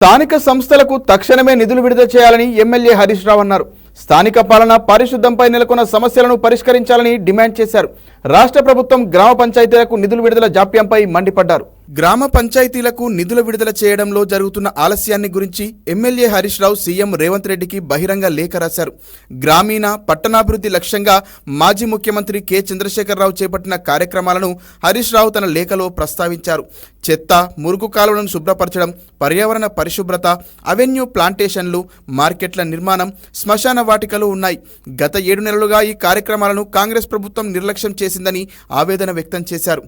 స్థానిక సంస్థలకు తక్షణమే నిధులు విడుదల చేయాలని ఎమ్మెల్యే హరీష్ రావు అన్నారు. స్థానిక పాలన పరిశుద్ధంపై నెలకొన్న సమస్యలను పరిష్కరించాలని డిమాండ్ చేశారు. రాష్ట్ర ప్రభుత్వం గ్రామ పంచాయతీలకు నిధుల విడుదల జాప్యంపై మండిపడ్డారు. గ్రామ పంచాయతీలకు నిధుల విడుదల చేయడంలో జరుగుతున్న ఆలస్యాన్ని గురించి ఎమ్మెల్యే హరీష్ రావు సీఎం రేవంత్ రెడ్డికి బహిరంగ లేఖ రాశారు. గ్రామీణ పట్టణాభివృద్ధి లక్ష్యంగా మాజీ ముఖ్యమంత్రి కె చంద్రశేఖరరావు చేపట్టిన కార్యక్రమాలను హరీష్ రావు తన లేఖలో ప్రస్తావించారు. చెత్త, మురుగు కాలువలను శుభ్రపరచడం, పర్యావరణ పరిశుభ్రత, అవెన్యూ ప్లాంటేషన్లు, మార్కెట్ల నిర్మాణం, శ్మశాన వాటికలు ఉన్నాయి. గత 7 నెలలుగా ఈ కార్యక్రమాలను కాంగ్రెస్ ప్రభుత్వం నిర్లక్ష్యం చేసిందని ఆవేదన వ్యక్తం చేశారు.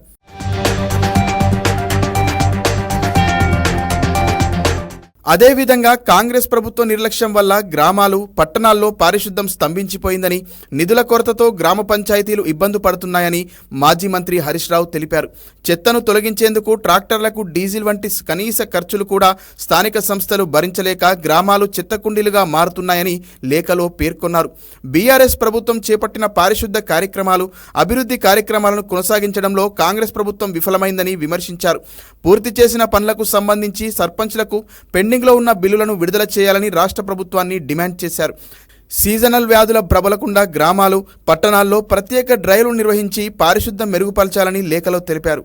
అదేవిధంగా కాంగ్రెస్ ప్రభుత్వ నిర్లక్ష్యం వల్ల గ్రామాలు, పట్టణాల్లో పారిశుద్ధ్యం స్తంభించిపోయిందని, నిధుల కొరతతో గ్రామ పంచాయతీలు ఇబ్బంది పడుతున్నాయని మాజీ మంత్రి హరీష్ రావు తెలిపారు. చెత్తను తొలగించేందుకు ట్రాక్టర్లకు డీజిల్ వంటి కనీస ఖర్చులు కూడా స్థానిక సంస్థలు భరించలేక గ్రామాలు చెత్తకుండీలుగా మారుతున్నాయని లేఖలో పేర్కొన్నారు. బీఆర్ఎస్ ప్రభుత్వం చేపట్టిన పారిశుద్ధ కార్యక్రమాలు, అభివృద్ధి కార్యక్రమాలను కొనసాగించడంలో కాంగ్రెస్ ప్రభుత్వం విఫలమైందని విమర్శించారు. పూర్తి చేసిన పనులకు సంబంధించి సర్పంచ్లకు పెండింగ్లో ఉన్న బిల్లులను విడుదల చేయాలని రాష్ట్ర ప్రభుత్వాన్ని డిమాండ్ చేశారు. సీజనల్ వ్యాధుల ప్రబలకుండా గ్రామాలు, పట్టణాల్లో ప్రత్యేక డ్రైవ్లు నిర్వహించి పారిశుద్ధ్యం మెరుగుపరచాలని లేఖలో తెలిపారు.